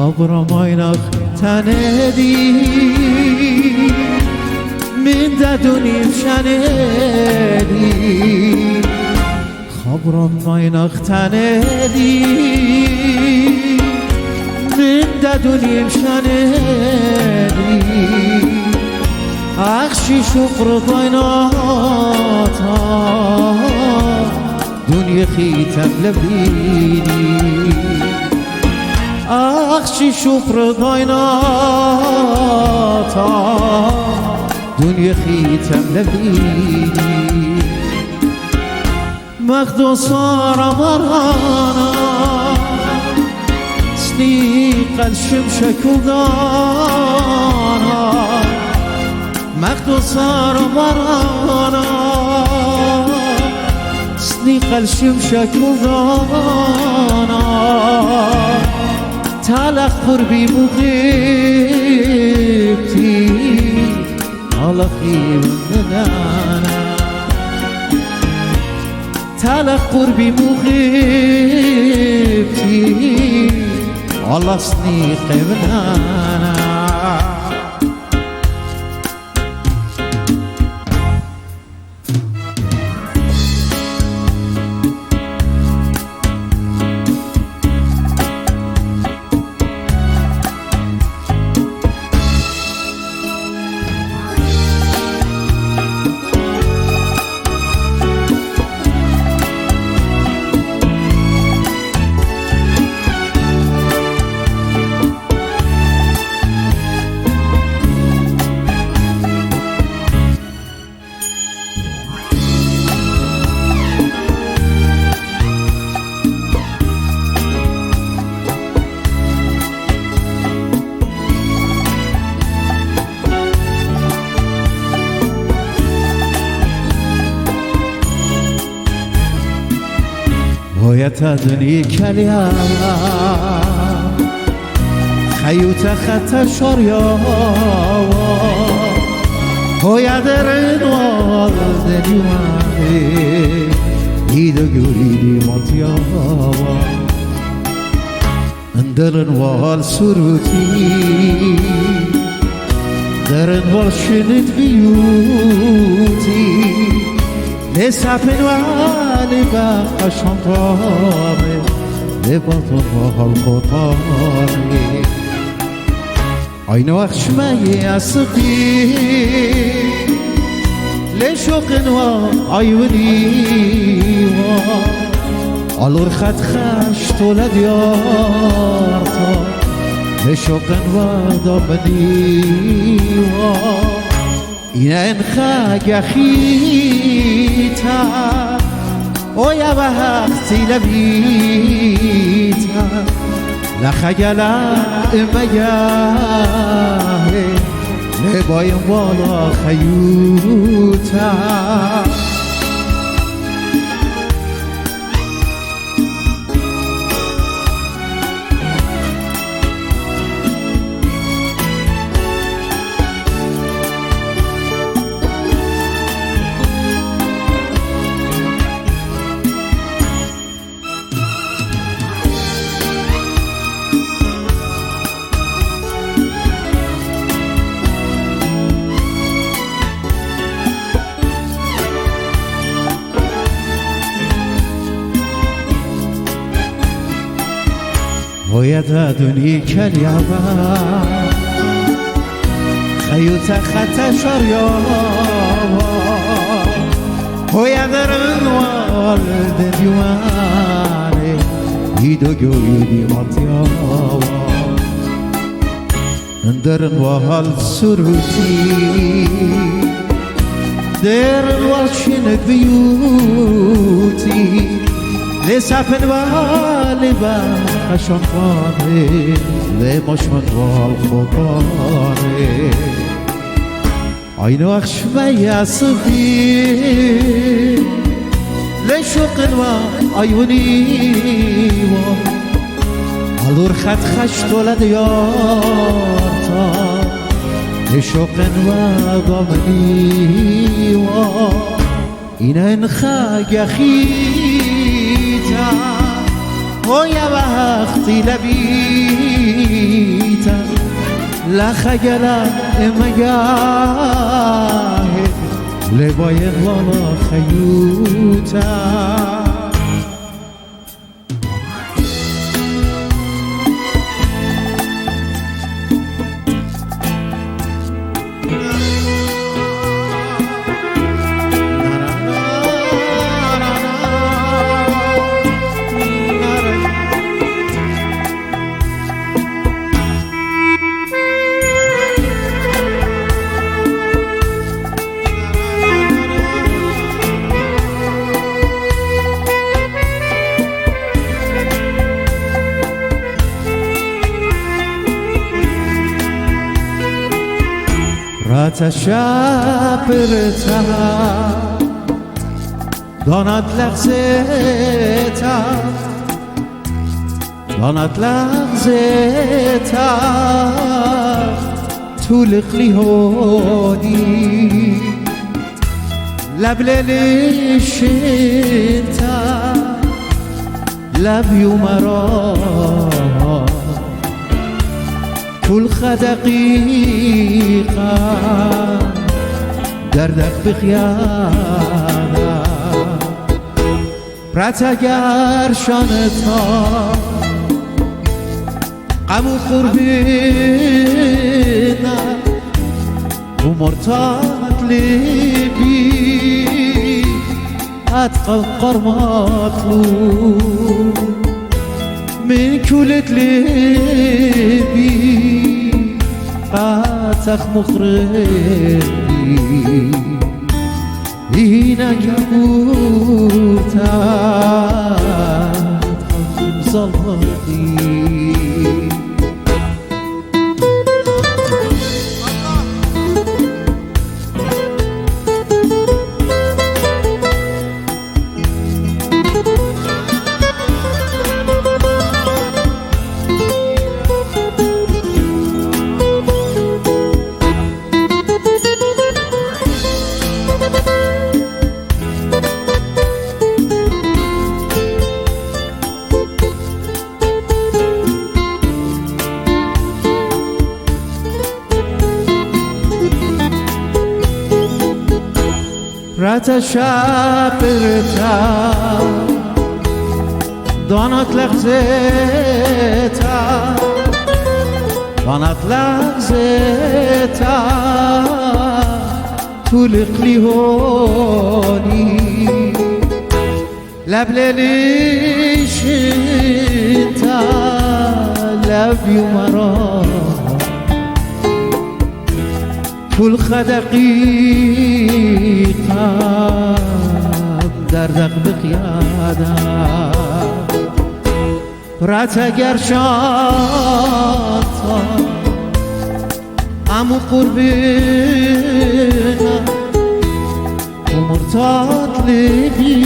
خبرماينك تندي من ددوني بشندي خبرماينك تندي من ددوني بشندي اخشي شفر ضيناتا دنيا خيتم لبيني اخشي شفر ضيناتا دنيا خيتم لبيني مخدو صار مرانا سنيق الشمشك ودانا مخدو صار مرانا سنيق الشمشك ودانا تعلق قربي مغيبتي على خير ندانا تعلق قربي مغيبتي على سنيق بنانا ويتدني كليا خيوت خط شريا ويدرن والدنيا يدو يريد مطيا اندرن والسروتي درن والشنت بيوتي لسافن والبا الشنطامي لبطن والخطامي عين وخشمي أسقي لشوق وعيوني علور خد خشت لديارتا لشوق ودمني إنا انخاق أخيتا ويا بهختي لبيتا لخجلا مياهي لباين والا خيوتا ويدادني كاليابا خيوت خط شريابا ويدرن والد ديواني يدو يريد مطيابا اندرن والسروتي درن والشنك بيوتي لسافن والبا الشنطامي لمشمن والخطامي عين وخشمي صغير لشوق وعيوني علور خد خشت لديارتا لشوق وضمني إنا انخاق أخيتا ويا بهختي لبي خيتا لا خجلا مجاه لبايد ولا خيوتا رات شابرتا دانت لغزتا دانت لغزتا تولقلي هوني لبللي شتا لبيو مرا كل خدقيقة دردك بخيانة براتگر شانتا قمو قربينا ومرتاط لبي أتقى مطلوب من كل لبي قاتخ مخربي هنا كبوتا صلاتي رات شابرتا دانت لغزتا دانت لغزتا تولقلي هوني لبللي شتا لبيو مرا كل خدقيقة دردق بقيادة راتگر شاتا امو قربنا ومرتاط لبي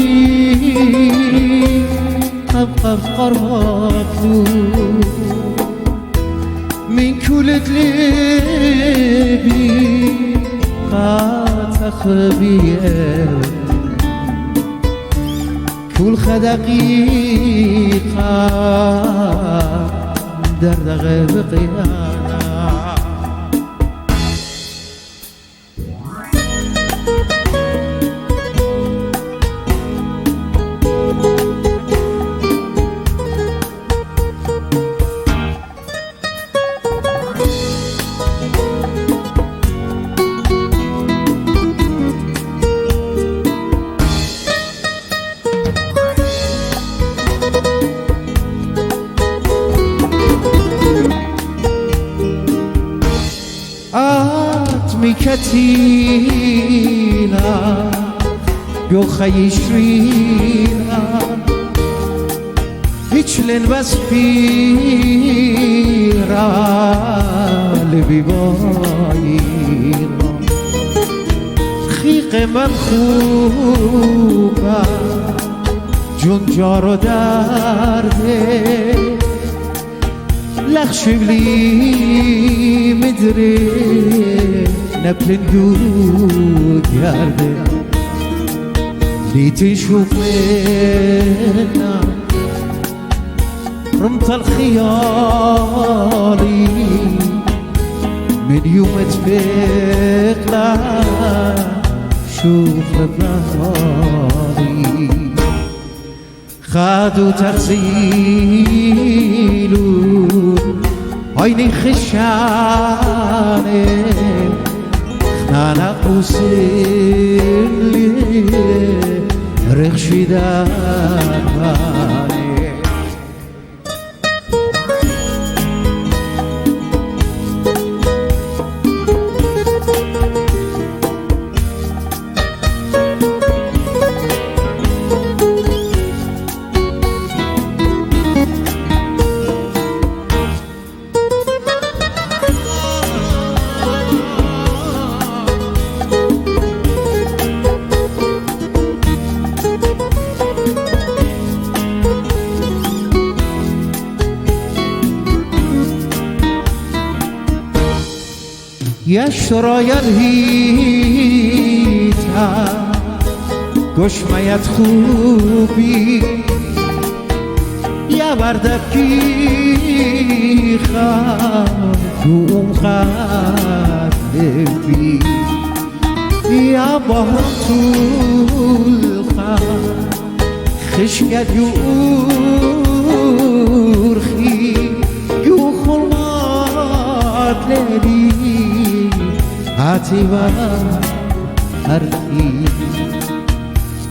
أبقى مطلوب من كل قلبي تخبيه كل دقيقة دردغ بقيانا كتينا يوخي شرينا هيتشلن بس فيرا لبيباينا خيق مبخوبا جون جارو درده لخشبلي مدري نبلن جود يارده لي تشوف منا رمت الخيالي من يوم تفقنا شوف بنالي خادوا تغزيلون عيني خشاني خنانا قوسين لي رخشي داني يا شرايا الهيتا گوش ميت خوبي يا ورده بكي خافوم خلفي يا بحر طول خشقت يورخي يخلمات ليلي عتیبا هرکی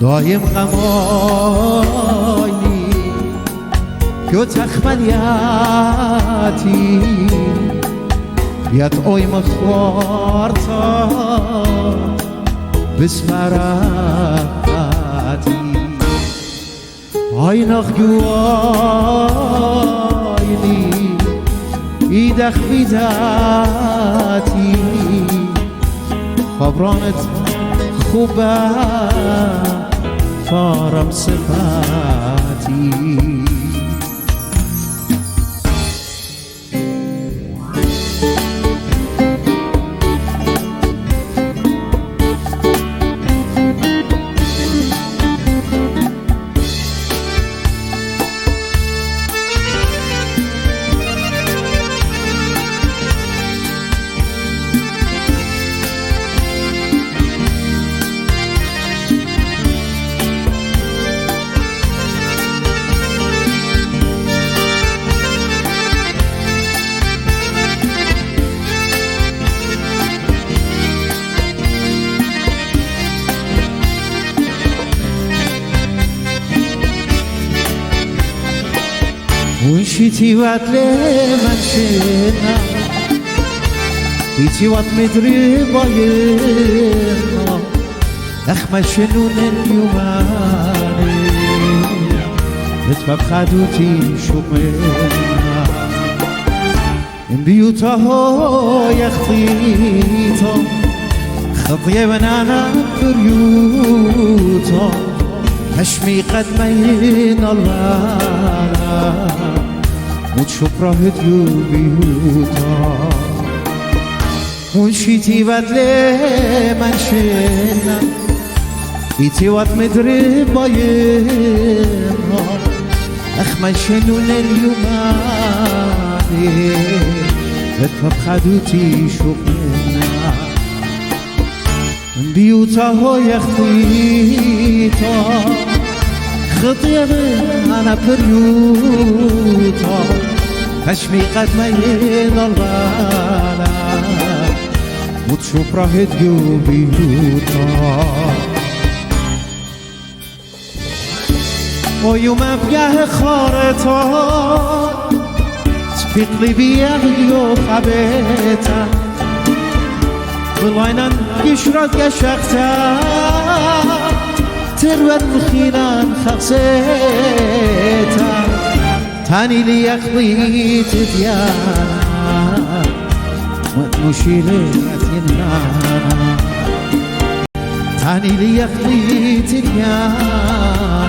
دایم غمایی که تخملیاتی بیاد اوی مخوارتا بسمراتی آیناخ گوایلی ایدخ بیداتی خبرانت خوبه فارم صفاتی وشيتي وات لمن شنا بيتي وات مدري بايرنا اخما شنون اليوماني نتباب خدوتي شمنا بيوتها يخطيتا خطيه ونانا بريوتا هشمي قدمين الوانا وتشوف راهت بيوتا وشيتي بدلي منشنا بيتي وات مدري بايرنا اخما شنون اليوماني لتفب خدوتي شوقنا بيوتها يخطيتا خطيه انا بريوتا هشمي قدمين الغلا وتشوف راهت بيوتا ويوم بقاه خارتا تفيق لي بيه خبيتا والعينان يشرد قشقتا تروى الخيلان خغسيتا تاني لي يخضي تديانا ومشيلت ينانا تاني لي يخضي تديانا